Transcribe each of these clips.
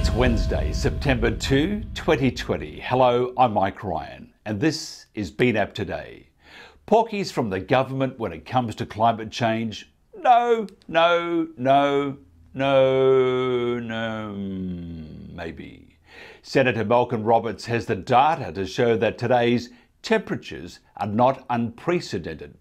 It's Wednesday, September 2, 2020. Hello, I'm Mike Ryan, and this is BNAP Today. Porkies from the government when it comes to climate change? No, maybe. Senator Malcolm Roberts has the data to show that today's temperatures are not unprecedented.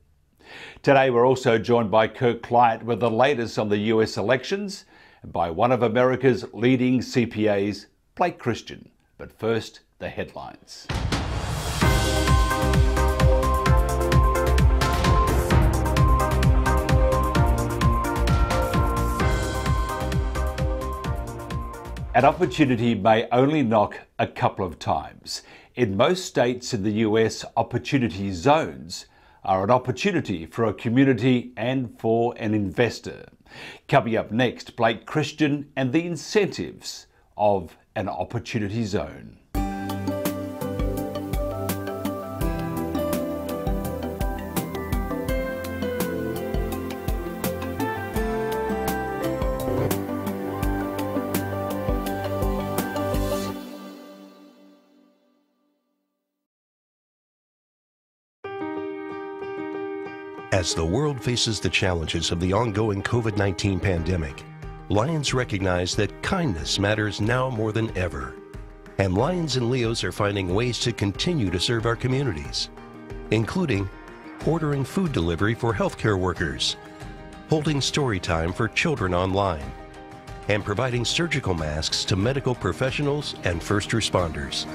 Today we're also joined by Kirk Clyatt with the latest on the US elections and by one of America's leading CPAs, Blake Christian. But first, the headlines. An opportunity may only knock a couple of times. In most states in the US, opportunity zones are an opportunity for a community and for an investor. Coming up next, Blake Christian and the incentives of an opportunity zone. As the world faces the challenges of the ongoing COVID-19 pandemic, Lions recognize that kindness matters now more than ever. And Lions and Leos are finding ways to continue to serve our communities, including ordering food delivery for healthcare workers, holding story time for children online, and providing surgical masks to medical professionals and first responders.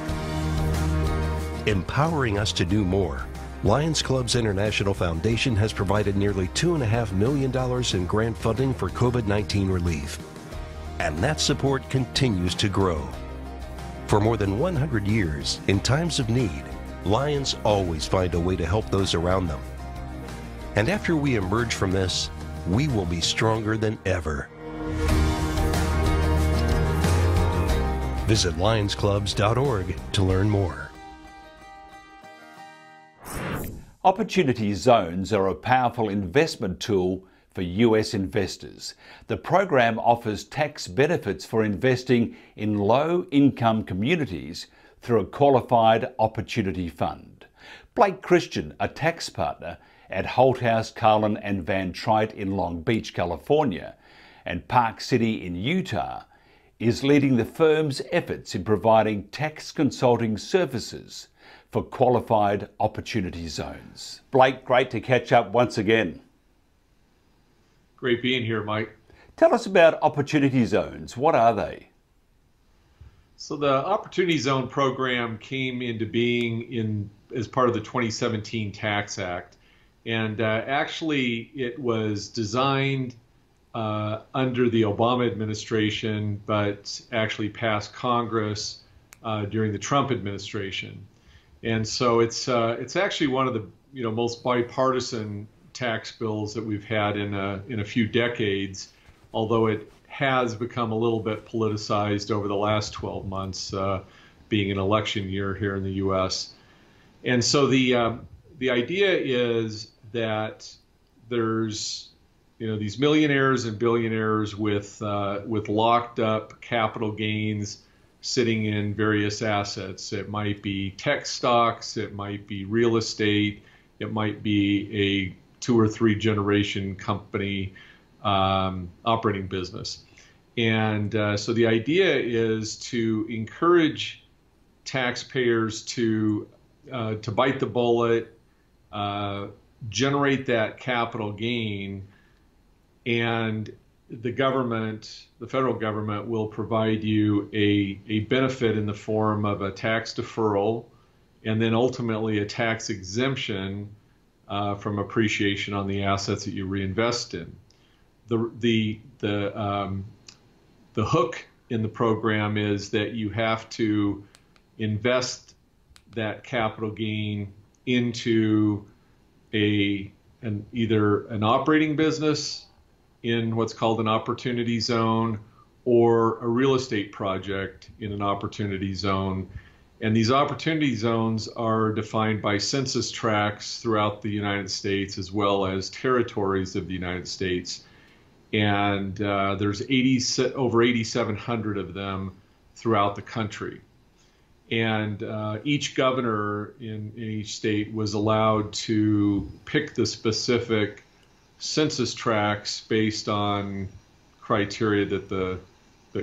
Empowering us to do more, Lions Clubs International Foundation has provided nearly $2.5 million in grant funding for COVID-19 relief. And that support continues to grow. For more than 100 years, in times of need, Lions always find a way to help those around them. And after we emerge from this, we will be stronger than ever. Visit lionsclubs.org to learn more. Opportunity zones are a powerful investment tool for US investors. The program offers tax benefits for investing in low-income communities through a qualified opportunity fund. Blake Christian, a tax partner at Holthouse, Carlin and Van Trite in Long Beach, California, and Park City in Utah, is leading the firm's efforts in providing tax consulting services for qualified opportunity zones. Blake, great to catch up once again. Great being here, Mike. Tell us about opportunity zones. What are they? So the Opportunity Zone program came into being as part of the 2017 Tax Act. And actually it was designed under the Obama administration, but actually passed Congress during the Trump administration. And so it's actually one of the most bipartisan tax bills that we've had in a few decades, although it has become a little bit politicized over the last 12 months, being an election year here in the U.S. And so the idea is that there's these millionaires and billionaires with locked up capital gains sitting in various assets. It might be tech stocks, it might be real estate, it might be a 2 or 3 generation company operating business. And so the idea is to encourage taxpayers to bite the bullet, generate that capital gain, and the federal government will provide you a benefit in the form of a tax deferral and then ultimately a tax exemption from appreciation on the assets that you reinvest in. The hook in the program is that you have to invest that capital gain into either an operating business in what's called an opportunity zone, or a real estate project in an opportunity zone. And these opportunity zones are defined by census tracts throughout the United States as well as territories of the United States. And there's over 8,700 of them throughout the country. And each governor in each state was allowed to pick the specific census tracts based on criteria that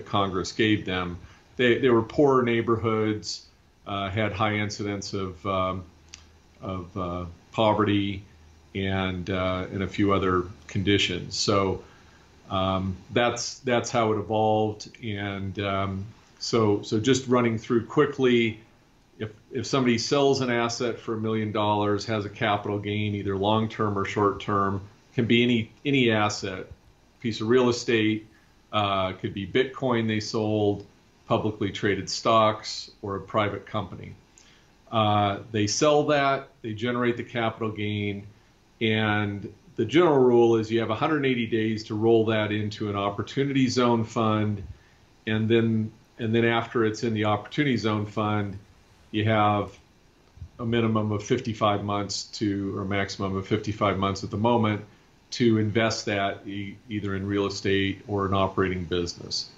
Congress gave them. They were poor neighborhoods, had high incidence of poverty and a few other conditions. So that's how it evolved. And so just running through quickly, if somebody sells an asset for $1 million, has a capital gain, either long-term or short-term, can be any asset, piece of real estate, could be Bitcoin they sold, publicly traded stocks, or a private company. They sell that, they generate the capital gain, and the general rule is you have 180 days to roll that into an opportunity zone fund, and then after it's in the opportunity zone fund, you have a minimum of 55 months or maximum of 55 months at the moment to invest that either in real estate or an operating business.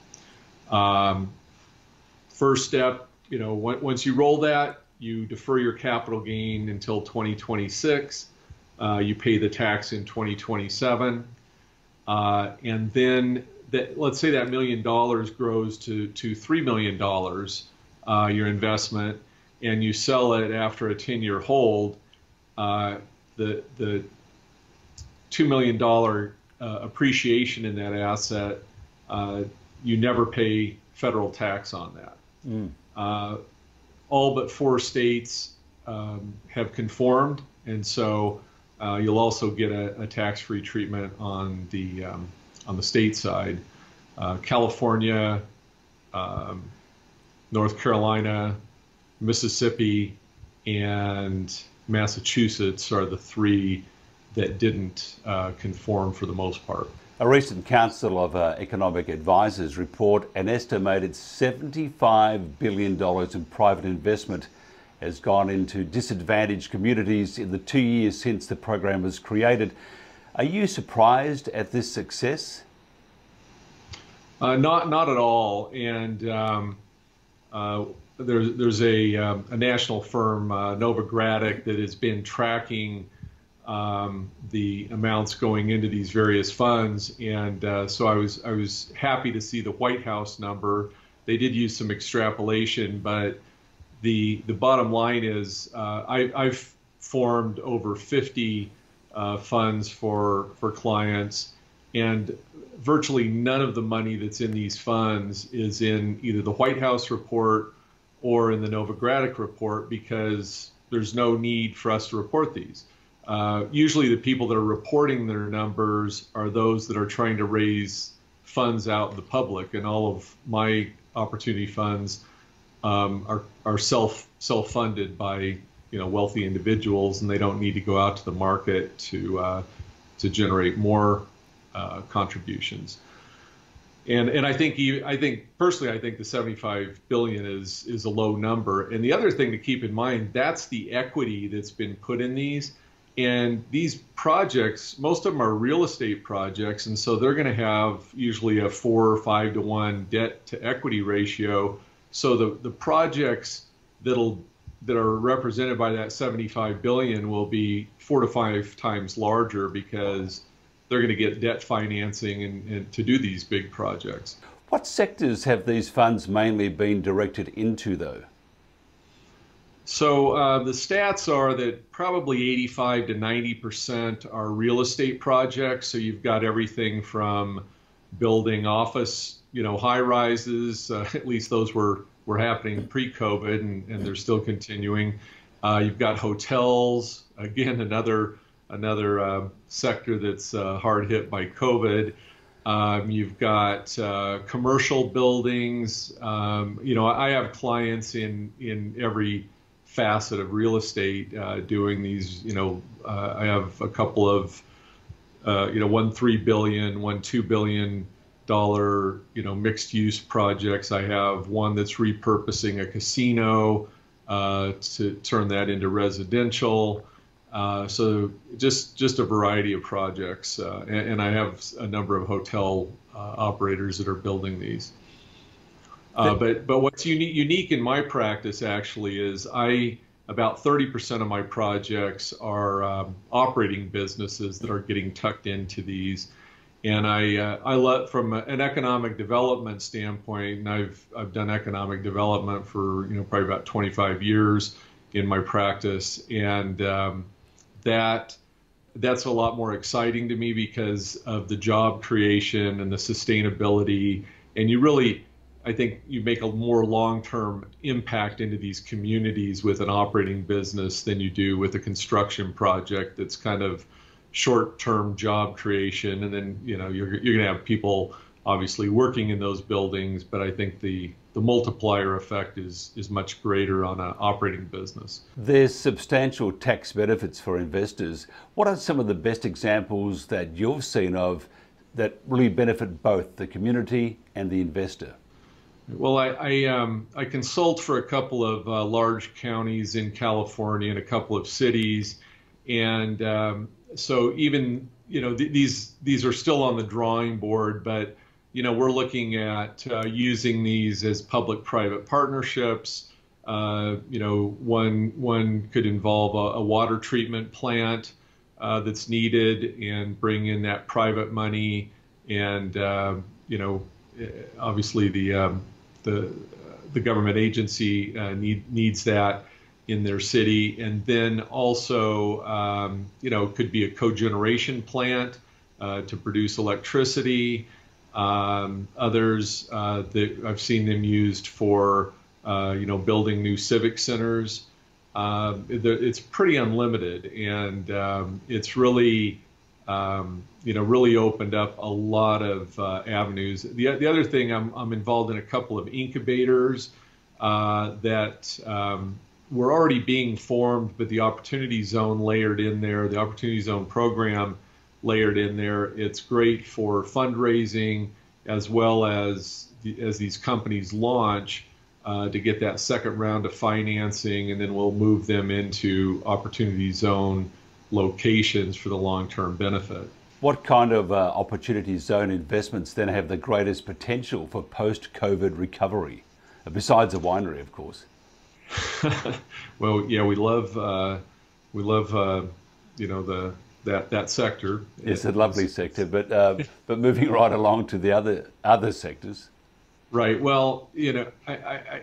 First step, once you roll that, you defer your capital gain until 2026. You pay the tax in 2027, and then let's say that $1 million grows to $3 million, your investment, and you sell it after a 10-year hold. The $2 million appreciation in that asset, you never pay federal tax on that. All but 4 states have conformed, and so you'll also get a tax-free treatment on the state side. California, North Carolina, Mississippi, and Massachusetts are the 3 that didn't conform for the most part. A recent Council of Economic Advisors report an estimated $75 billion in private investment has gone into disadvantaged communities in the 2 years since the program was created. Are you surprised at this success? Not at all. And there's a national firm, Novogradac, that has been tracking the amounts going into these various funds, and so I was happy to see the White House number. They did use some extrapolation, but the bottom line is I've formed over 50 funds for clients, and virtually none of the money that's in these funds is in either the White House report or in the Novogradac report, because there's no need for us to report these. Usually the people that are reporting their numbers are those that are trying to raise funds out in the public, and all of my opportunity funds are self-funded by wealthy individuals, and they don't need to go out to the market to generate more contributions. And I think personally the 75 billion is a low number. And the other thing to keep in mind, that's the equity that's been put in these. And these projects, most of them are real estate projects, and so they're going to have usually a 4 or 5 to 1 debt to equity ratio. So the projects that are represented by that 75 billion will be 4 to 5 times larger, because they're going to get debt financing and to do these big projects. What sectors have these funds mainly been directed into, though? So the stats are that probably 85 to 90% are real estate projects. So you've got everything from building office, high rises, at least those were happening pre-COVID, and they're still continuing. You've got hotels, again, another sector that's hard hit by COVID. You've got commercial buildings. I have clients in every facet of real estate doing these. I have a couple of one $3 billion, one $2 billion mixed use projects. I have one that's repurposing a casino to turn that into residential. So just a variety of projects, and I have a number of hotel operators that are building these. But what's unique in my practice actually is about 30% of my projects are operating businesses that are getting tucked into these. And I love, from an economic development standpoint, and I've done economic development for probably about 25 years in my practice, and that's a lot more exciting to me because of the job creation and the sustainability, and I think you make a more long-term impact into these communities with an operating business than you do with a construction project that's kind of short-term job creation. And then, you're going to have people obviously working in those buildings, but I think the multiplier effect is much greater on an operating business. There's substantial tax benefits for investors. What are some of the best examples that you've seen of that really benefit both the community and the investor? Well, I consult for a couple of large counties in California and a couple of cities, and so even these are still on the drawing board, but we're looking at using these as public-private partnerships. One could involve a water treatment plant that's needed and bring in that private money, and obviously the government agency needs that in their city. And then also could be a cogeneration plant to produce electricity. Others that I've seen them used for building new civic centers. It's pretty unlimited, and it's really really opened up a lot of avenues. The other thing, I'm involved in a couple of incubators that were already being formed, but the Opportunity Zone layered in there, the Opportunity Zone program layered in there. It's great for fundraising as well as these companies launch to get that second round of financing, and then we'll move them into Opportunity Zone locations for the long-term benefit. What kind of Opportunity Zone investments then have the greatest potential for post-COVID recovery, besides a winery, of course? Well, yeah, we love that sector. It's a lovely sector, but moving right along to the other sectors. Right. Well, I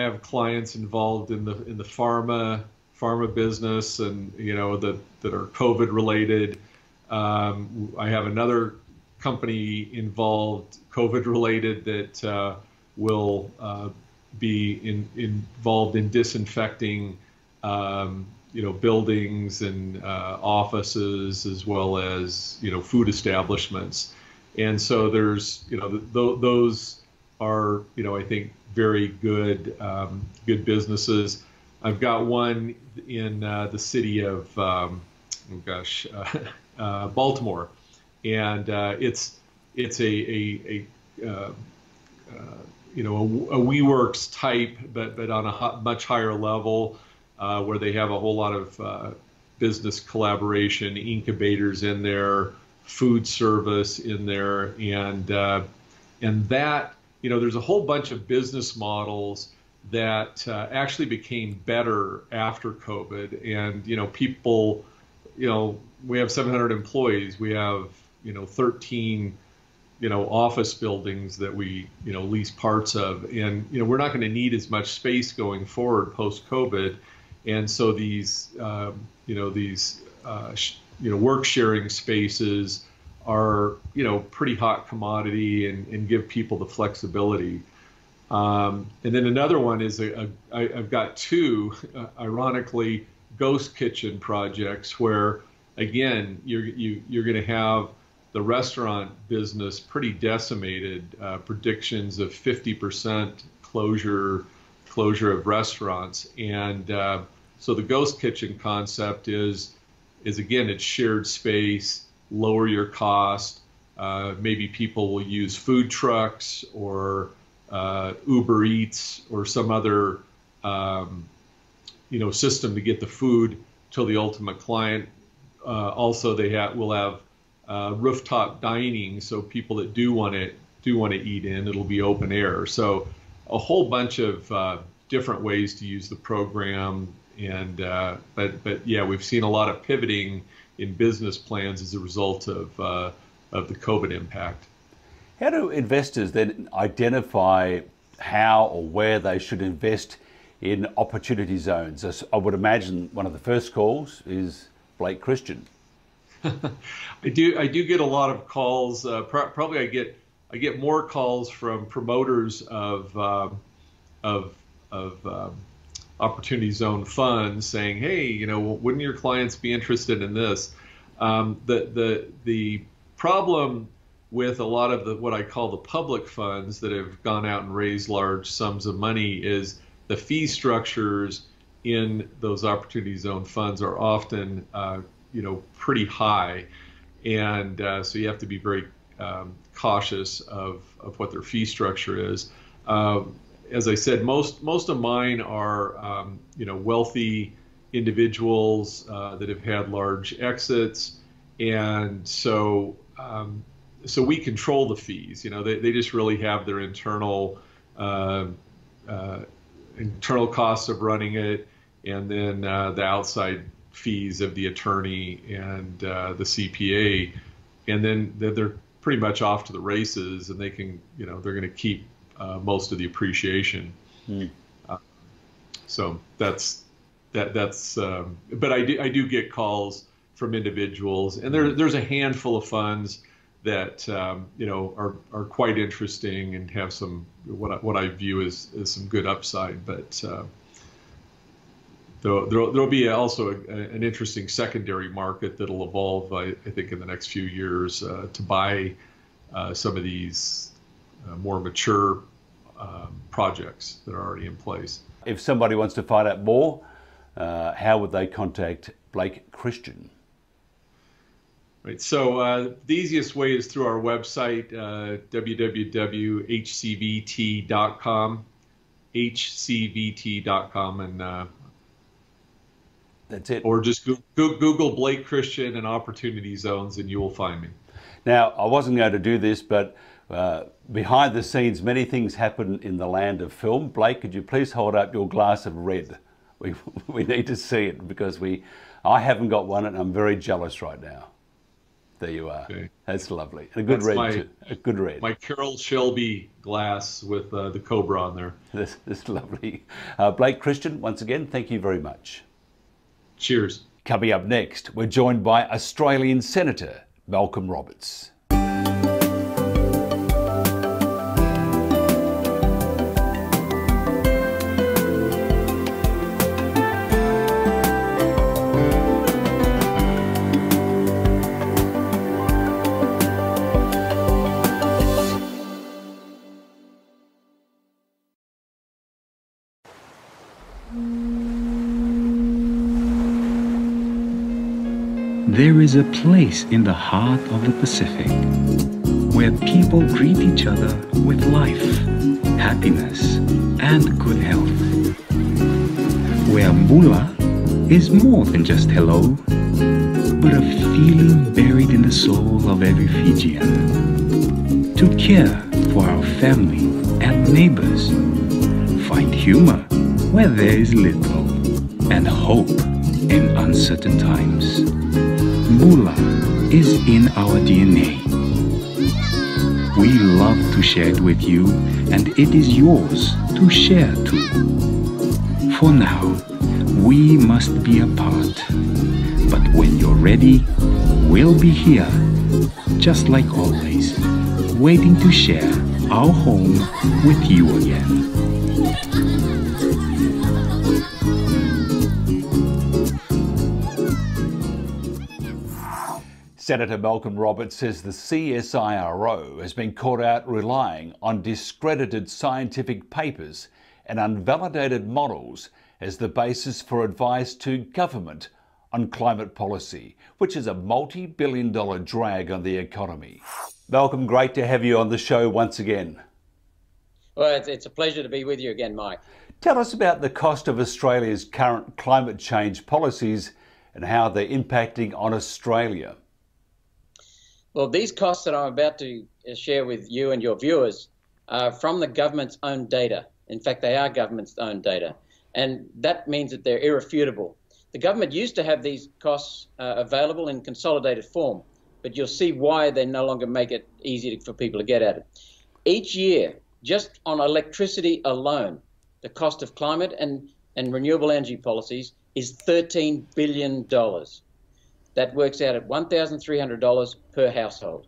have clients involved in the pharma business, and that are COVID related. I have another company involved COVID related that will be involved in disinfecting buildings and offices, as well as food establishments. And so there's those are I think very good businesses. I've got one in the city of Baltimore, and it's a WeWorks type, but on a much higher level, where they have a whole lot of business collaboration, incubators in there, food service in there, and that there's a whole bunch of business models that actually became better after COVID. And people, we have 700 employees, we have 13 office buildings that we lease parts of, and we're not going to need as much space going forward post COVID. And so these work sharing spaces are pretty hot commodity, and give people the flexibility. And then another one is I've got two ironically ghost kitchen projects where, again, you're going to have the restaurant business pretty decimated, predictions of 50% closure of restaurants. And so the ghost kitchen concept is again, it's shared space, lower your cost. Maybe people will use food trucks or Uber Eats or some other system to get the food to the ultimate client. Also, will have rooftop dining, so people that do want do want to eat in, it'll be open air. So a whole bunch of different ways to use the program. And but yeah, we've seen a lot of pivoting in business plans as a result of the COVID impact. How do investors then identify how or where they should invest in opportunity zones? As I would imagine one of the first calls is Blake Christian. I do get a lot of calls. Probably I get more calls from promoters of opportunity zone funds saying, hey, wouldn't your clients be interested in this? The problem with a lot of what I call the public funds that have gone out and raised large sums of money is the fee structures in those opportunity zone funds are often pretty high, and so you have to be very cautious of what their fee structure is. As I said, most of mine are wealthy individuals that have had large exits, and so we control the fees. They just really have their internal costs of running it, and then the outside fees of the attorney and the CPA, and then they're pretty much off to the races, and they can, they're going to keep most of the appreciation. So that's. But I do get calls from individuals, and there's a handful of funds that are quite interesting and have some what I view as some good upside. But there'll be also an interesting secondary market that'll evolve, I think, in the next few years to buy some of these more mature projects that are already in place. If somebody wants to find out more, how would they contact Blake Christian? Right. So the easiest way is through our website, www.hcvt.com, hcvt.com, and that's it. Or just Google Blake Christian and opportunity zones, and you will find me. Now, I wasn't going to do this, but behind the scenes, many things happen in the land of film. Blake, could you please hold up your glass of red? We need to see it because I haven't got one, and I'm very jealous right now. There you are. Okay. That's lovely. And a good red too. A good red. My Carroll Shelby glass with the Cobra on there. That's lovely. Blake Christian, once again, thank you very much. Cheers. Coming up next, we're joined by Australian Senator Malcolm Roberts. There is a place in the heart of the Pacific where people greet each other with life, happiness, and good health. Where Mbula is more than just hello, but a feeling buried in the soul of every Fijian. To care for our family and neighbors, find humor where there is little, and hope in uncertain times. Mbula is in our DNA. We love to share it with you, and it is yours to share too. For now, we must be apart, but when you're ready, we'll be here, just like always, waiting to share our home with you again. Senator Malcolm Roberts says the CSIRO has been caught out relying on discredited scientific papers and unvalidated models as the basis for advice to government on climate policy, which is a multi-billion-dollar drag on the economy. Malcolm, great to have you on the show once again. Well, it's a pleasure to be with you again, Mike. Tell us about the cost of Australia's current climate change policies and how they're impacting on Australia. Well, these costs that I'm about to share with you and your viewers are from the government's own data. In fact, they are government's own data. And that means that they're irrefutable. The government used to have these costs available in consolidated form, but you'll see why they no longer make it easy for people to get at it. Each year, just on electricity alone, the cost of climate and renewable energy policies is $13 billion. That works out at $1,300 per household.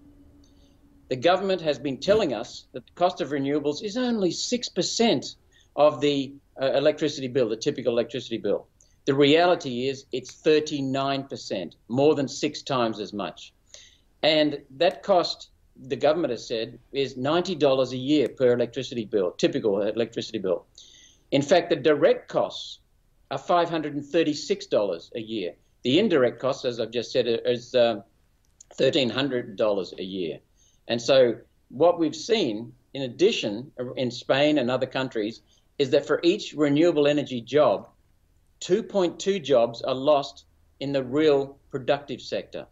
The government has been telling us that the cost of renewables is only 6% of the electricity bill, the typical electricity bill. The reality is it's 39%, more than 6 times as much. And that cost, the government has said, is $90 a year per electricity bill, typical electricity bill. In fact, the direct costs are $536 a year. The indirect costs, as I've just said, is $1,300 a year. And so what we've seen, in addition, in Spain and other countries, is that for each renewable energy job, 2.2 jobs are lost in the real productive sector.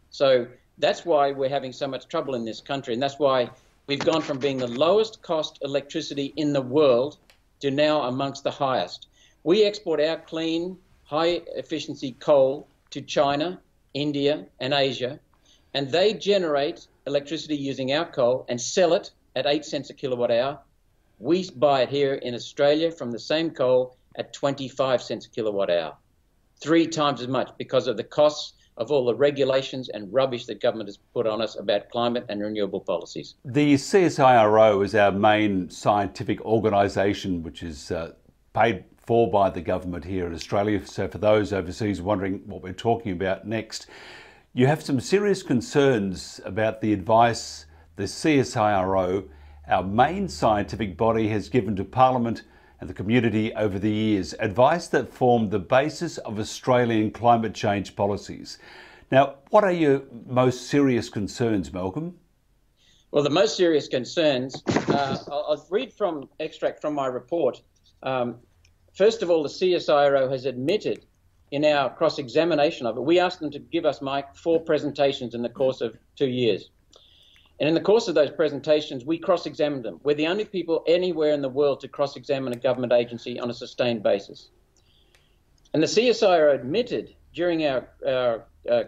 So that's why we're having so much trouble in this country, and that's why we've gone from being the lowest cost electricity in the world to now amongst the highest. We export our clean, high efficiency coal to China, India, and Asia, and they generate electricity using our coal and sell it at 8 cents a kilowatt hour. We buy it here in Australia from the same coal at 25 cents a kilowatt hour, 3 times as much because of the costs of all the regulations and rubbish that government has put on us about climate and renewable policies. The CSIRO is our main scientific organisation, which is paid for by the government here in Australia. So for those overseas wondering what we're talking about next, you have some serious concerns about the advice the CSIRO, our main scientific body, has given to Parliament and the community over the years, advice that formed the basis of Australian climate change policies. Now, what are your most serious concerns, Malcolm? Well, the most serious concerns, I'll read from extract from my report. First of all, the CSIRO has admitted in our cross-examination of it, we asked them to give us, Mike, 4 presentations in the course of 2 years. And in the course of those presentations, we cross-examined them. We're the only people anywhere in the world to cross-examine a government agency on a sustained basis. And the CSIRO admitted during our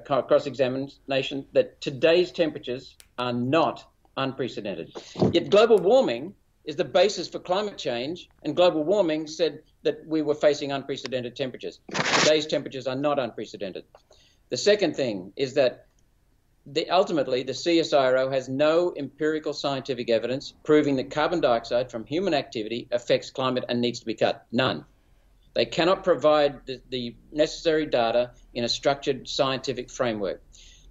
cross-examination that today's temperatures are not unprecedented. Yet global warming is the basis for climate change, and global warming said that we were facing unprecedented temperatures. Today's temperatures are not unprecedented. The second thing is that ultimately, the CSIRO has no empirical scientific evidence proving that carbon dioxide from human activity affects climate and needs to be cut. None. They cannot provide the necessary data in a structured scientific framework.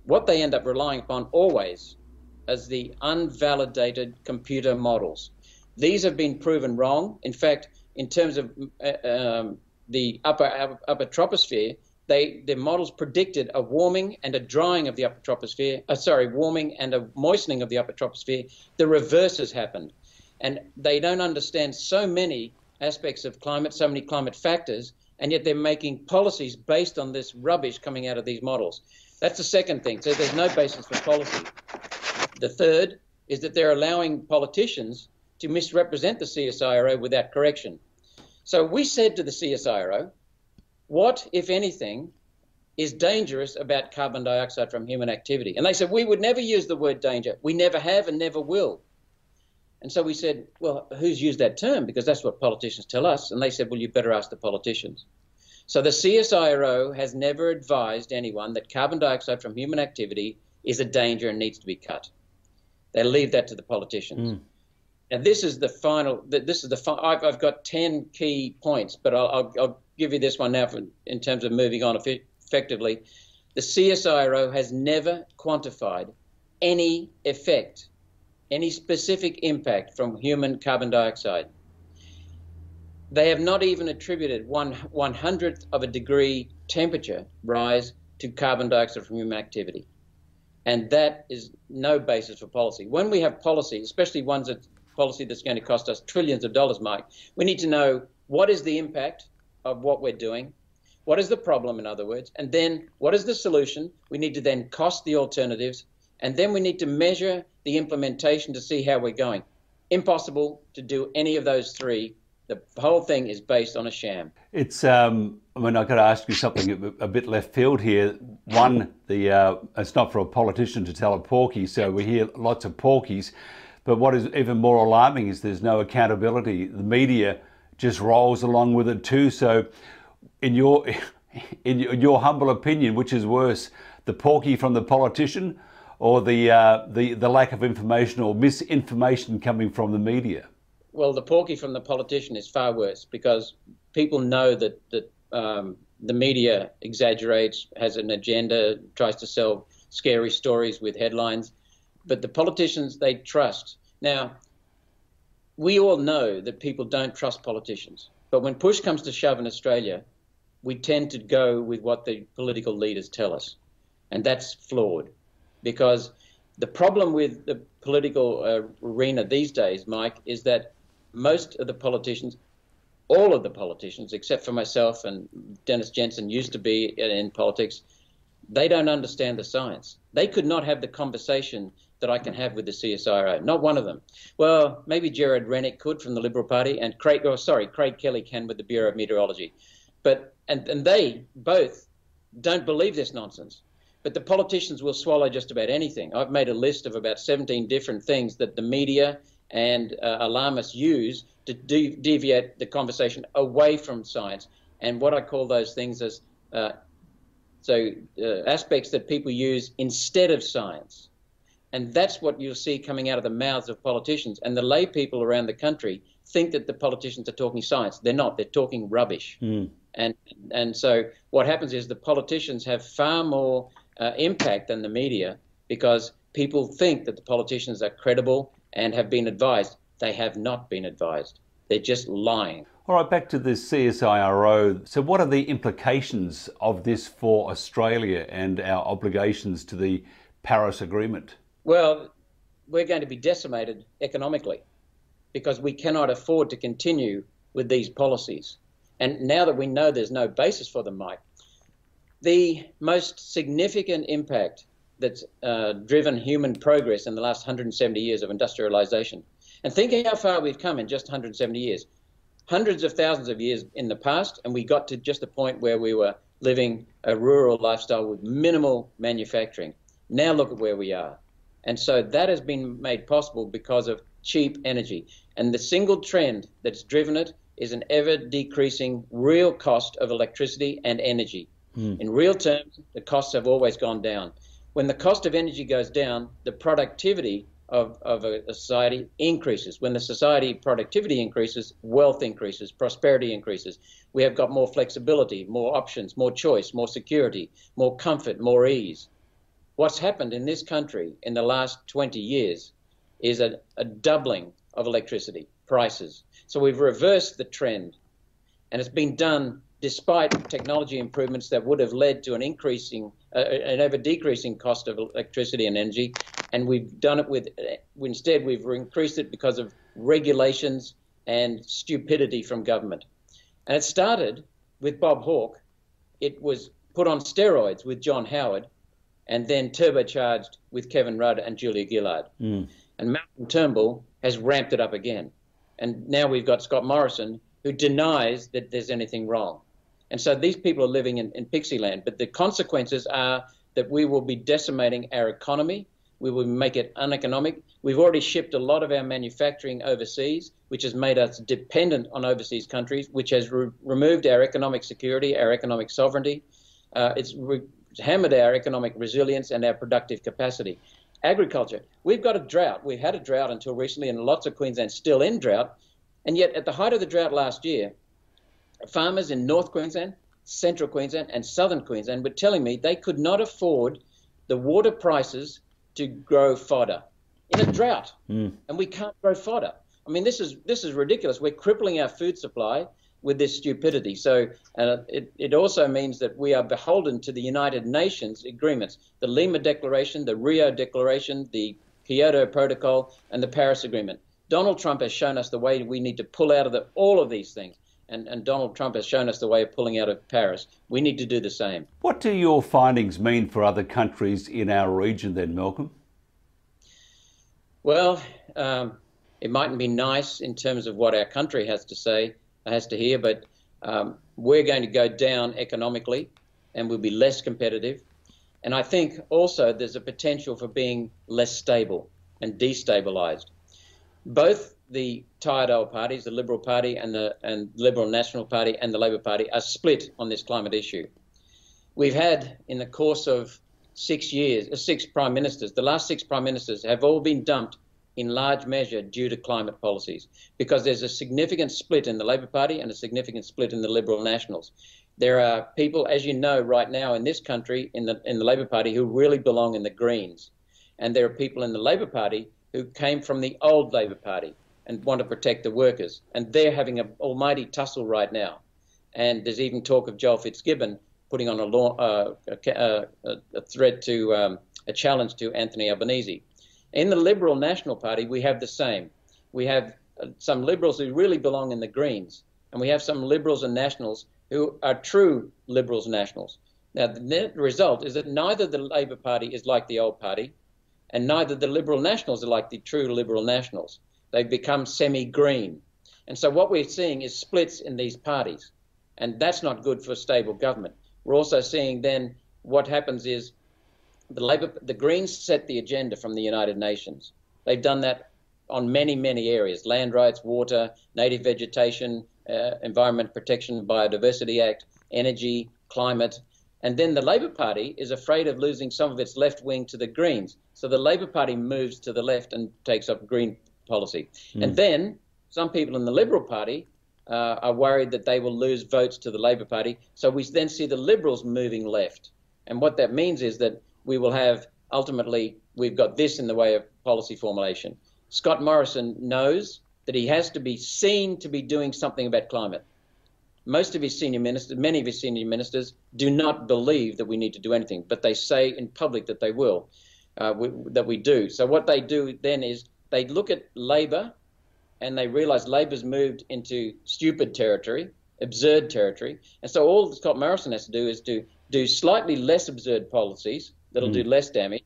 What they end up relying upon always is the unvalidated computer models. These have been proven wrong. In fact, in terms of the upper troposphere, the models predicted a warming and a drying of the upper troposphere, warming and a moistening of the upper troposphere. The reverse has happened. And they don't understand so many aspects of climate, so many climate factors, and yet they're making policies based on this rubbish coming out of these models. That's the second thing. So there's no basis for policy. The third is that they're allowing politicians to misrepresent the CSIRO without correction. So we said to the CSIRO, what, if anything, is dangerous about carbon dioxide from human activity? And they said, we would never use the word danger. We never have and never will. And so we said, well, who's used that term? Because that's what politicians tell us. And they said, well, you better ask the politicians. So the CSIRO has never advised anyone that carbon dioxide from human activity is a danger and needs to be cut. They leave that to the politicians. And this is the final, I've got 10 key points, but I'll give you this one now in terms of moving on effectively. The CSIRO has never quantified any effect, any specific impact from human carbon dioxide. They have not even attributed 1/100th of a degree temperature rise to carbon dioxide from human activity. And that is no basis for policy. When we have policy, especially policy that's going to cost us trillions of dollars, Mike, we need to know what is the impact of what we're doing, what is the problem, in other words, and then what is the solution. We need to then cost the alternatives And then we need to measure the implementation to see how we're going. Impossible to do any of those three. The whole thing is based on a sham. It's, I mean, I've got to ask you something a bit left field here. One, it's not for a politician to tell a porky, so we hear lots of porkies. But what is even more alarming is there's no accountability. The media just rolls along with it too. So in your humble opinion, which is worse, the porky from the politician or the lack of information or misinformation coming from the media? Well, the porky from the politician is far worse, because people know that the media exaggerates, has an agenda, tries to sell scary stories with headlines. But the politicians, they trust. Now, we all know that people don't trust politicians. But when push comes to shove in Australia, we tend to go with what the political leaders tell us. And that's flawed, because the problem with the political arena these days, Mike, is that most of the politicians, all of the politicians, except for myself and Dennis Jensen used to be in politics, they don't understand the science. They could not have the conversation that I can have with the CSIRO, not one of them. Well, maybe Gerard Rennick could from the Liberal Party, and Craig Kelly can with the Bureau of Meteorology. But and they both don't believe this nonsense. But the politicians will swallow just about anything. I've made a list of about 17 different things that the media and alarmists use to deviate the conversation away from science. And what I call those things as aspects that people use instead of science. And that's what you'll see coming out of the mouths of politicians. And the lay people around the country think that the politicians are talking science. They're not. They're talking rubbish. Mm. And so what happens is the politicians have far more impact than the media, because people think that the politicians are credible and have been advised. They have not been advised. They're just lying. All right, back to the CSIRO. So what are the implications of this for Australia and our obligations to the Paris Agreement? Well, we're going to be decimated economically, because we cannot afford to continue with these policies. And now that we know there's no basis for them, Mike, the most significant impact that's driven human progress in the last 170 years of industrialization. And think how far we've come in just 170 years. Hundreds of thousands of years in the past, and we got to just a point where we were living a rural lifestyle with minimal manufacturing. Now look at where we are. And so that has been made possible because of cheap energy. And the single trend that's driven it is an ever-decreasing real cost of electricity and energy. In real terms, the costs have always gone down. When the cost of energy goes down, the productivity of a society increases. When the society productivity increases, wealth increases, prosperity increases. We have got more flexibility, more options, more choice, more security, more comfort, more ease. What's happened in this country in the last 20 years is a doubling of electricity prices. So we've reversed the trend, and it's been done despite technology improvements that would have led to an ever-decreasing cost of electricity and energy. And we've done it instead we've increased it because of regulations and stupidity from government. And it started with Bob Hawke. It was put on steroids with John Howard, and then turbocharged with Kevin Rudd and Julia Gillard. And Malcolm Turnbull has ramped it up again. And now we've got Scott Morrison, who denies that there's anything wrong. And so these people are living in pixie land. But the consequences are that we will be decimating our economy. We will make it uneconomic. We've already shipped a lot of our manufacturing overseas, which has made us dependent on overseas countries, which has removed our economic security, our economic sovereignty. It's hammered our economic resilience and our productive capacity. Agriculture, we've got a drought. We had a drought until recently, and lots of Queensland still in drought. And yet at the height of the drought last year, farmers in North Queensland, Central Queensland and Southern Queensland were telling me they could not afford the water prices to grow fodder in a drought. And we can't grow fodder. I mean, this is ridiculous. We're crippling our food supply with this stupidity. So it also means that we are beholden to the United Nations agreements, the Lima Declaration, the Rio Declaration, the Kyoto Protocol, and the Paris Agreement. Donald Trump has shown us the way we need to pull out of all of these things. And Donald Trump has shown us the way of pulling out of Paris. We need to do the same. What do your findings mean for other countries in our region then, Malcolm? Well, it mightn't be nice in terms of what our country has to say, has to hear, but we're going to go down economically and we'll be less competitive. And I think also there's a potential for being less stable and destabilized. Both the tired old parties, the Liberal Party and the Liberal National Party and the Labor Party, are split on this climate issue. We've had, in the course of 6 years, 6 prime ministers, the last 6 prime ministers have all been dumped in large measure due to climate policies, because there's a significant split in the Labor Party and a significant split in the Liberal Nationals. There are people, as you know, right now in this country, in the Labor Party, who really belong in the Greens. And there are people in the Labor Party who came from the old Labor Party and want to protect the workers. And they're having an almighty tussle right now. And there's even talk of Joel Fitzgibbon putting on a threat to a challenge to Anthony Albanese. In the Liberal National Party, we have the same. We have some Liberals who really belong in the Greens, and we have some Liberals and Nationals who are true Liberals and Nationals. Now, the net result is that neither the Labor Party is like the old party, and neither the Liberal Nationals are like the true Liberal Nationals. They've become semi-green. And so what we're seeing is splits in these parties, and that's not good for a stable government. We're also seeing then what happens is the Greens set the agenda from the United Nations. They've done that on many, many areas: land rights, water, native vegetation, Environment Protection, Biodiversity Act, energy, climate. And then the Labor Party is afraid of losing some of its left wing to the Greens. So the Labor Party moves to the left and takes up green policy. And then some people in the Liberal Party are worried that they will lose votes to the Labor Party. So we then see the Liberals moving left. And what that means is that we will have, ultimately, we've got this in the way of policy formulation. Scott Morrison knows that he has to be seen to be doing something about climate. Most of his senior ministers, many of his senior ministers, do not believe that we need to do anything, but they say in public that they will, that we do. So what they do then is they look at Labor and they realize Labor's moved into stupid territory, absurd territory. And so all Scott Morrison has to do is to do slightly less absurd policies that'll do less damage,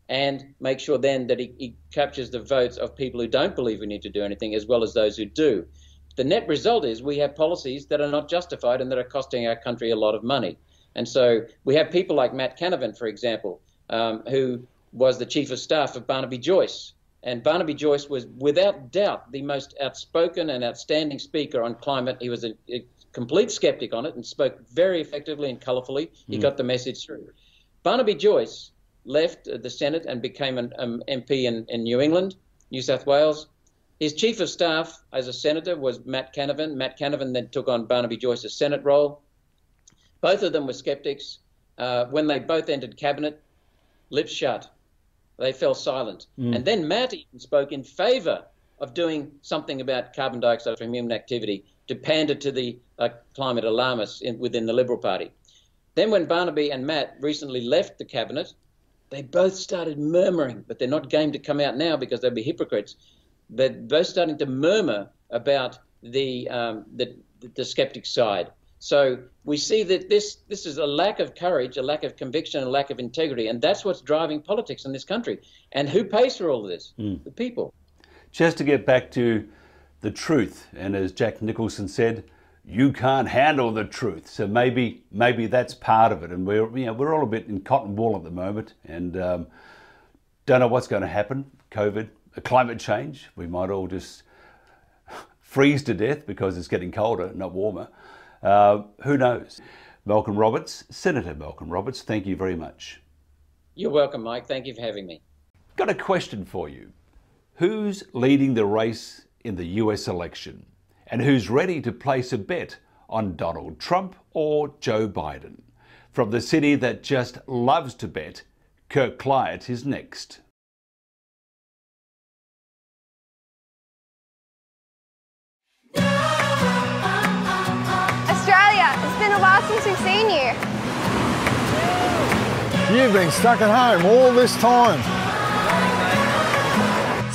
and make sure then that he captures the votes of people who don't believe we need to do anything, as well as those who do. The net result is we have policies that are not justified and that are costing our country a lot of money. And so we have people like Matt Canavan, for example, who was the chief of staff of Barnaby Joyce. And Barnaby Joyce was without doubt the most outspoken and outstanding speaker on climate. He was a complete skeptic on it and spoke very effectively and colourfully. He got the message through. Barnaby Joyce left the Senate and became an MP in New England, New South Wales. His chief of staff as a senator was Matt Canavan. Matt Canavan then took on Barnaby Joyce's Senate role. Both of them were skeptics. When they both entered cabinet, lips shut. They fell silent. And then Matt even spoke in favour of doing something about carbon dioxide from human activity to pander to the climate alarmists within the Liberal Party. Then when Barnaby and Matt recently left the cabinet, they both started murmuring, but they're not game to come out now because they'd be hypocrites. They're both starting to murmur about the skeptic side. So we see that this is a lack of courage, a lack of conviction, a lack of integrity, and that's what's driving politics in this country. And who pays for all of this? The people. Just to get back to the truth, and as Jack Nicholson said, you can't handle the truth. So maybe that's part of it. And we're all a bit in cotton wool at the moment, and don't know what's going to happen. COVID, climate change. We might all just freeze to death because it's getting colder, not warmer. Who knows? Malcolm Roberts, Senator Malcolm Roberts, thank you very much. You're welcome, Mike. Thank you for having me. Got a question for you. Who's leading the race in the US election? And who's ready to place a bet on Donald Trump or Joe Biden? From the city that just loves to bet, Kirk Clyatt is next. Australia, it's been a while since we've seen you. You've been stuck at home all this time.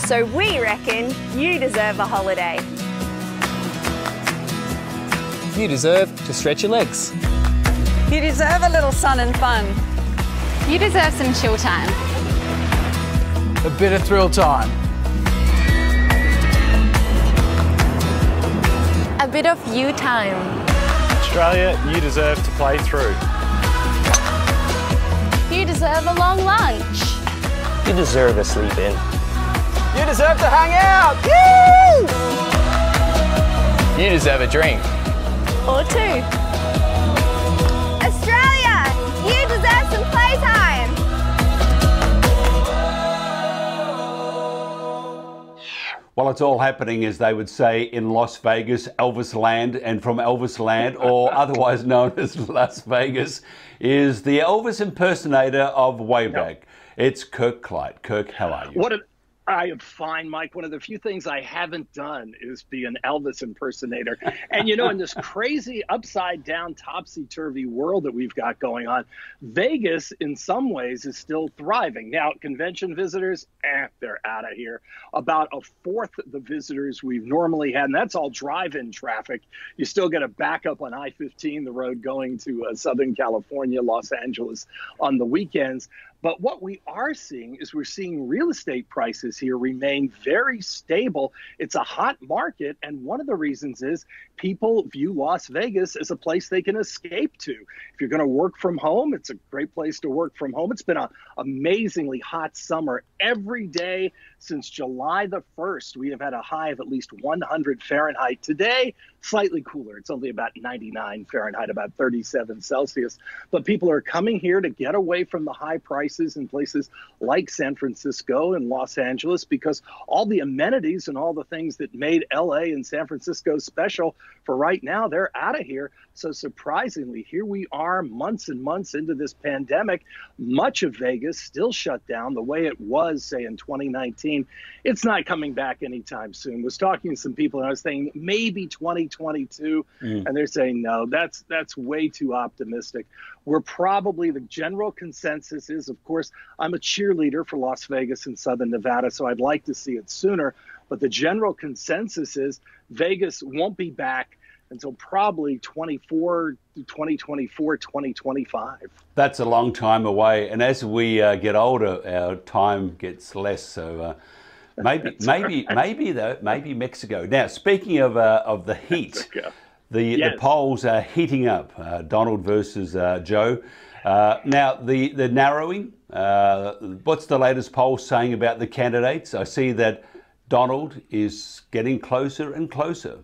So we reckon you deserve a holiday. You deserve to stretch your legs. You deserve a little sun and fun. You deserve some chill time. A bit of thrill time. bit of you time. Australia, you deserve to play through. You deserve a long lunch. You deserve a sleep in. You deserve to hang out. Woo! You deserve a drink. Or two. Australia, you deserve some playtime. Well, it's all happening, as they would say, in Las Vegas, Elvis Land, and from Elvis Land, or otherwise known as Las Vegas, is the Elvis impersonator of way back. It's Kirk Clyatt. Kirk, how are you? I am fine, Mike. One of the few things I haven't done is be an Elvis impersonator. And, you know, in this crazy upside-down, topsy-turvy world that we've got going on, Vegas, in some ways, is still thriving. Now, convention visitors, they're out of here. About a fourth of the visitors we've normally had, and that's all drive-in traffic. You still get a backup on I-15, the road going to Southern California, Los Angeles on the weekends. But what we are seeing is we're seeing real estate prices here remain very stable. It's a hot market, and one of the reasons is people view Las Vegas as a place they can escape to. If you're going to work from home, it's a great place to work from home. It's been an amazingly hot summer. Every day since July the 1st, we have had a high of at least 100 Fahrenheit. Today, slightly cooler. It's only about 99 Fahrenheit, about 37 Celsius. But people are coming here to get away from the high prices in places like San Francisco and Los Angeles, because all the amenities and all the things that made LA and San Francisco special for right now, they're out of here. So surprisingly, here we are months and months into this pandemic. Much of Vegas still shut down the way it was, say, in 2019. It's not coming back anytime soon. I was talking to some people and I was saying maybe 2022, and they're saying no, that's way too optimistic. We're probably, the general consensus is, of course, I'm a cheerleader for Las Vegas and Southern Nevada, so I'd like to see it sooner. But the general consensus is Vegas won't be back until probably 2024, 2025. That's a long time away. And as we get older, our time gets less. So maybe Mexico. Now, speaking of the heat, the polls are heating up. Donald versus Joe. Now, the narrowing, what's the latest poll saying about the candidates? I see that Donald is getting closer and closer.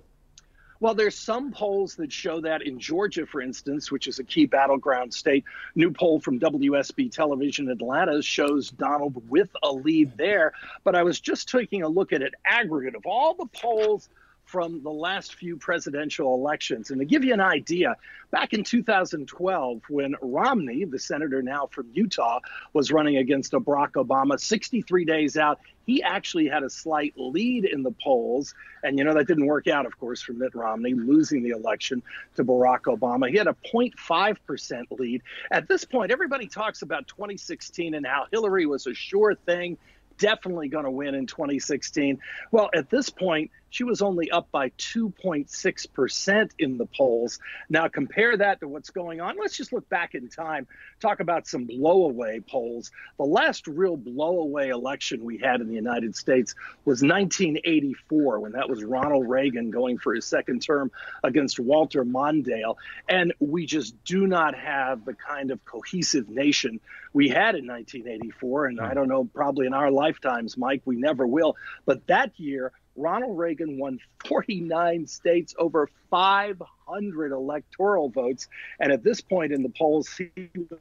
Well, there's some polls that show that in Georgia, for instance, which is a key battleground state. New poll from WSB Television Atlanta shows Donald with a lead there. But I was just taking a look at an aggregate of all the polls from the last few presidential elections. And to give you an idea, back in 2012, when Romney, the senator now from Utah, was running against Barack Obama, 63 days out, he actually had a slight lead in the polls. And, you know, that didn't work out, of course, for Mitt Romney, losing the election to Barack Obama. He had a 0.5% lead. At this point, everybody talks about 2016 and how Hillary was a sure thing, definitely going to win in 2016. Well, at this point, she was only up by 2.6% in the polls. Now, compare that to what's going on. Let's just look back in time, talk about some blow-away polls. The last real blow-away election we had in the United States was 1984, when that was Ronald Reagan going for his second term against Walter Mondale. And we just do not have the kind of cohesive nation we had in 1984. And I don't know, probably in our lifetimes, Mike, we never will. But that year, Ronald Reagan won 49 states, over 500 electoral votes. And at this point in the polls, he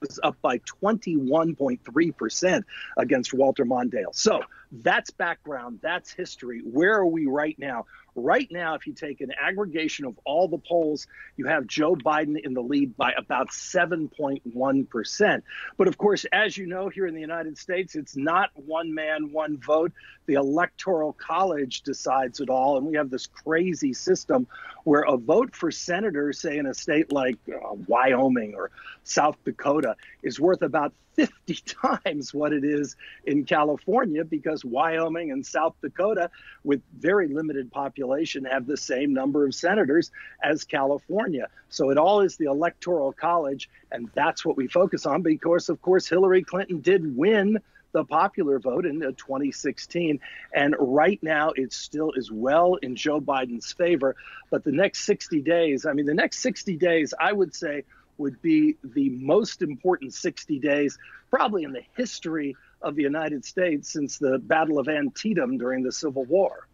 was up by 21.3% against Walter Mondale. So that's background. That's history. Where are we right now? Right now, if you take an aggregation of all the polls, you have Joe Biden in the lead by about 7.1%. But of course, as you know, here in the United States, it's not one man, one vote. The Electoral College decides it all. And we have this crazy system where a vote for senator, say in a state like Wyoming or South Dakota, is worth about 50 times what it is in California, because Wyoming and South Dakota, with very limited population, have the same number of senators as California. So it all is the Electoral College, and that's what we focus on because, of course, Hillary Clinton did win the popular vote in 2016. And right now, it still is well in Joe Biden's favor. But the next 60 days, I would say, would be the most important 60 days probably in the history of the United States since the Battle of Antietam during the Civil War.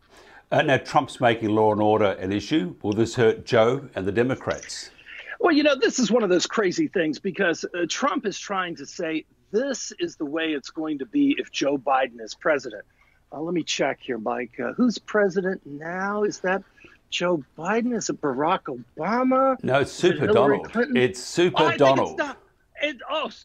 Now, Trump's making law and order an issue. Will this hurt Joe and the Democrats? Well, this is one of those crazy things because Trump is trying to say this is the way it's going to be if Joe Biden is president. Let me check here, Mike. Who's president now? Is that Joe Biden? Is it Barack Obama? No, it's Super Donald. It's Super Donald.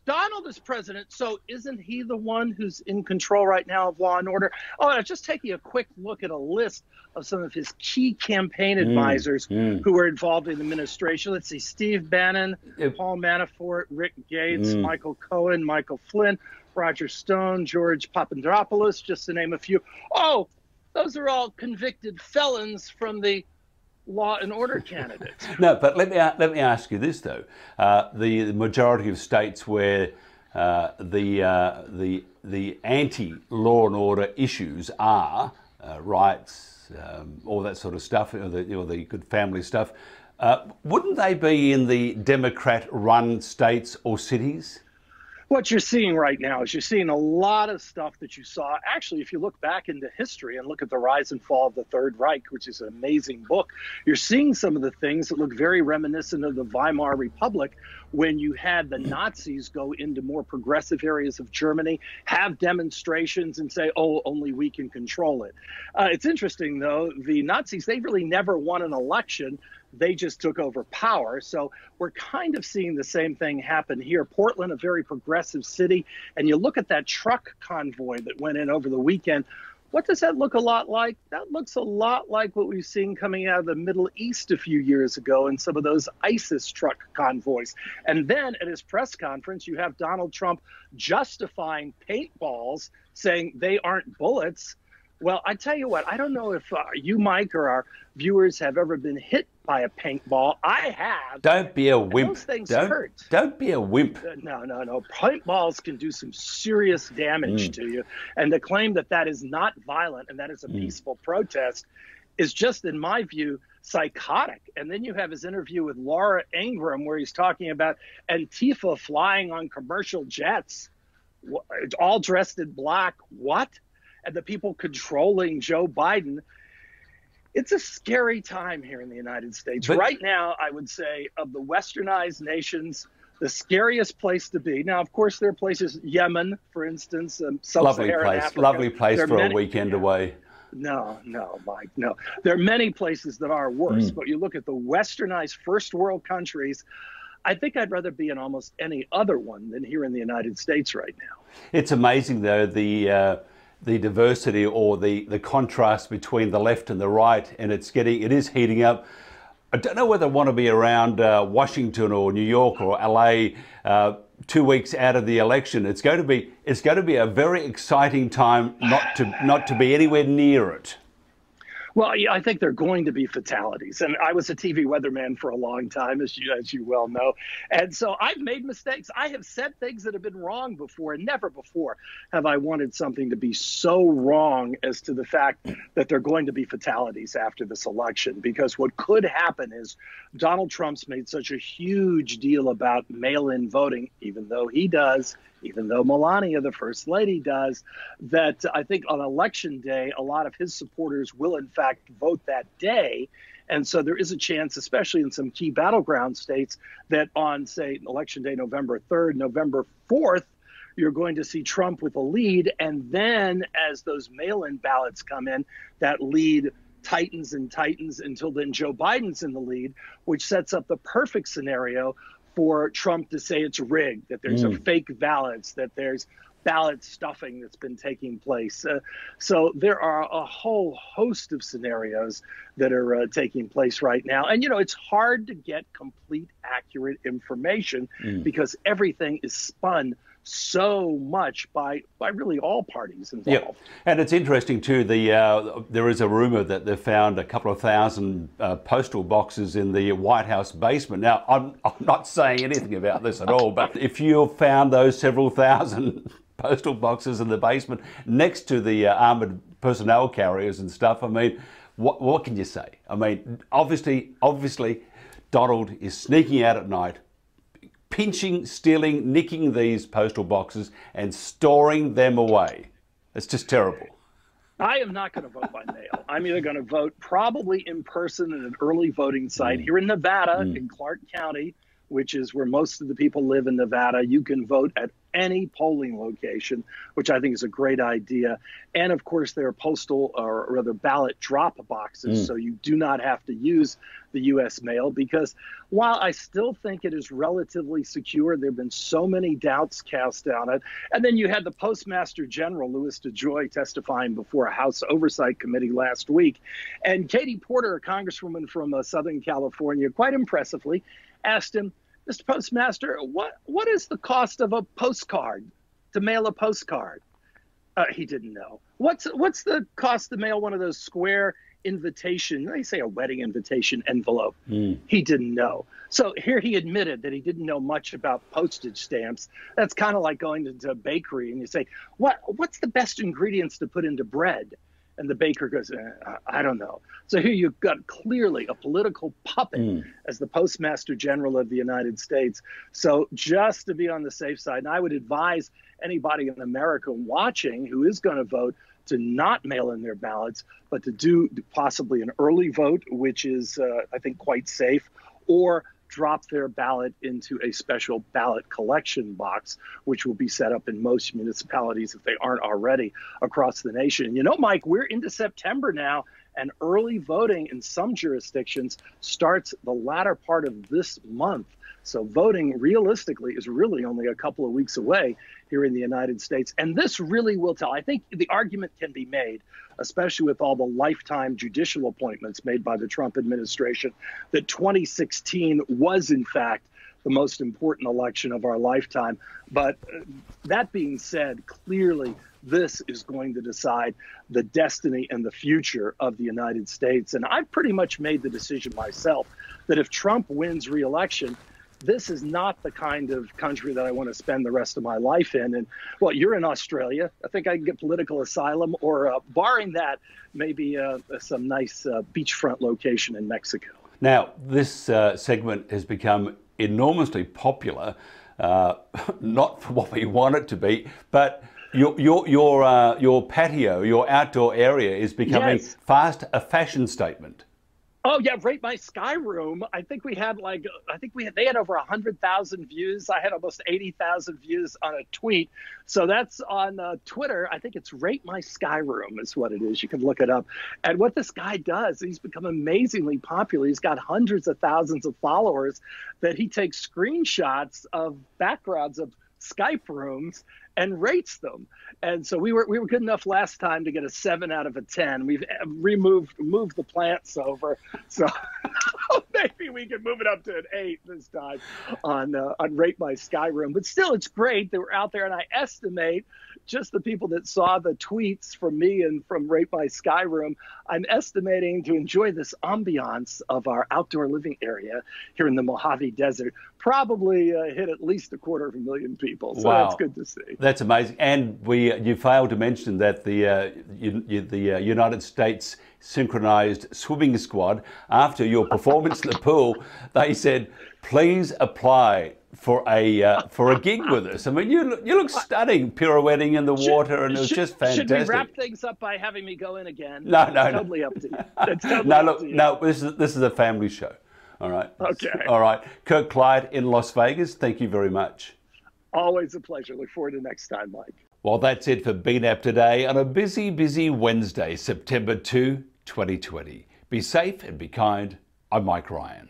Donald is president. So isn't he the one who's in control right now of law and order? Oh, I was just taking a quick look at a list of some of his key campaign advisors who were involved in the administration. Let's see, Steve Bannon, Paul Manafort, Rick Gates, Michael Cohen, Michael Flynn, Roger Stone, George Papadopoulos, just to name a few. Oh, those are all convicted felons from the law and order candidates. No, but let me ask you this though: the majority of states where the anti-law and order issues are rights, all that sort of stuff, or the good family stuff, wouldn't they be in the Democrat-run states or cities? What you're seeing right now is you're seeing a lot of stuff that you saw. Actually, if you look back into history and look at the rise and fall of the Third Reich, which is an amazing book, you're seeing some of the things that look very reminiscent of the Weimar Republic when you had the Nazis go into more progressive areas of Germany, have demonstrations and say, oh, only we can control it. It's interesting, though, the Nazis, they really never won an election. They just took over power. So we're kind of seeing the same thing happen here. Portland, a very progressive city. And you look at that truck convoy that went in over the weekend. What does that look a lot like? That looks a lot like what we've seen coming out of the Middle East a few years ago in some of those ISIS truck convoys. And then at his press conference, you have Donald Trump justifying paintballs, saying they aren't bullets. Well, I tell you what, I don't know if you, Mike, or our viewers have ever been hit by a paintball. I have. Don't be a wimp. Those things hurt. Don't be a wimp. No. Paintballs can do some serious damage to you. And to claim that that is not violent and that is a peaceful protest is just, in my view, psychotic. And then you have his interview with Laura Ingraham where he's talking about Antifa flying on commercial jets, all dressed in black. What? And the people controlling Joe Biden. It's a scary time here in the United States. But right now, I would say, of the westernized nations, the scariest place to be. Now, of course, there are places, Yemen, for instance, Sub-Saharan Africa. Lovely place for a weekend away. No, Mike, no. There are many places that are worse, but you look at the westernized first world countries, I think I'd rather be in almost any other one than here in the United States right now. It's amazing, though, the diversity or the contrast between the left and the right, and it is heating up. I don't know whether I want to be around Washington or New York or LA 2 weeks out of the election. It's going to be a very exciting time not to be anywhere near it. Well, yeah, I think there are going to be fatalities. And I was a TV weatherman for a long time, as you well know. And so I've made mistakes. I have said things that have been wrong before, and never before have I wanted something to be so wrong as to the fact that there are going to be fatalities after this election. Because what could happen is Donald Trump's made such a huge deal about mail-in voting, even though he does, even though Melania, the First Lady, does, that I think on Election Day, a lot of his supporters will, in fact, vote that day. And so there is a chance, especially in some key battleground states, that on, say, Election Day, November 3rd, November 4th, you're going to see Trump with a lead. And then as those mail-in ballots come in, that lead tightens and tightens until then Joe Biden's in the lead, which sets up the perfect scenario for Trump to say it's rigged, that there's a fake ballots, that there's ballot stuffing that's been taking place. So there are a whole host of scenarios that are taking place right now. And, it's hard to get complete, accurate information because everything is spun so much by really all parties involved. Yeah. And it's interesting too, there is a rumor that they've found a couple of thousand postal boxes in the White House basement. Now, I'm not saying anything about this at all, but if you found those several thousand postal boxes in the basement next to the armoured personnel carriers and stuff. I mean, what can you say? I mean, obviously, Donald is sneaking out at night, pinching, stealing, nicking these postal boxes and storing them away. It's just terrible. I am not going to vote by mail. I'm either going to vote probably in person at an early voting site here in Nevada, in Clark County, which is where most of the people live in Nevada. You can vote at any polling location, which I think is a great idea. And of course, there are postal or rather ballot drop boxes, so you do not have to use the U.S. mail, because while I still think it is relatively secure, there have been so many doubts cast on it. And then you had the Postmaster General, Louis DeJoy, testifying before a House Oversight Committee last week. And Katie Porter, a congresswoman from Southern California, quite impressively asked him, Mr. Postmaster, what is the cost of a postcard, to mail a postcard? He didn't know. What's the cost to mail one of those square invitation, they say a wedding invitation envelope? He didn't know. So here he admitted that he didn't know much about postage stamps. That's kind of like going to a bakery and you say, what's the best ingredients to put into bread? And the baker goes, I don't know. So here you've got clearly a political puppet as the Postmaster General of the United States. So just to be on the safe side, and I would advise anybody in America watching who is going to vote to not mail in their ballots, but to do possibly an early vote, which is, I think, quite safe, or drop their ballot into a special ballot collection box, which will be set up in most municipalities if they aren't already across the nation. You know, Mike, we're into September now, and early voting in some jurisdictions starts the latter part of this month. So voting realistically is really only a couple of weeks away here in the United States. And this really will tell. I think the argument can be made, especially with all the lifetime judicial appointments made by the Trump administration, that 2016 was, in fact, the most important election of our lifetime. But that being said, clearly, this is going to decide the destiny and the future of the United States. And I've pretty much made the decision myself that if Trump wins re-election, this is not the kind of country that I want to spend the rest of my life in. And, well, you're in Australia. I think I can get political asylum, or barring that, maybe some nice beachfront location in Mexico. Now, this segment has become enormously popular, not for what we want it to be, but your patio, your outdoor area is becoming fast a fashion statement. Oh yeah, Rate My Sky Room. I think they had over 100,000 views. I had almost 80,000 views on a tweet. So that's on Twitter. I think it's Rate My Sky Room is what it is. You can look it up. And what this guy does, he's become amazingly popular. He's got hundreds of thousands of followers that he takes screenshots of backgrounds of Skype rooms and rates them. And so we were good enough last time to get a 7 out of a 10. We've moved the plants over, so maybe we can move it up to an 8 this time on Rate My Sky Room. But still, it's great that we're out there, and I estimate just the people that saw the tweets from me and from Rate My Sky Room, I'm estimating to enjoy this ambiance of our outdoor living area here in the Mojave Desert, probably hit at least 250,000 people. So wow. That's good to see. That's amazing. And you failed to mention that the United States synchronized swimming squad, after your performance in the pool, they said, please apply for a gig with us. I mean, you look stunning, pirouetting in the water, and it was just fantastic. Should we wrap things up by having me go in again? No. Totally up to you. It's totally up to you. No, this is a family show. All right. Okay. All right. Kirk Clyatt in Las Vegas, thank you very much. Always a pleasure. Look forward to next time, Mike. Well, that's it for BNAP today on a busy Wednesday, September 2, 2020. Be safe and be kind. I'm Mike Ryan.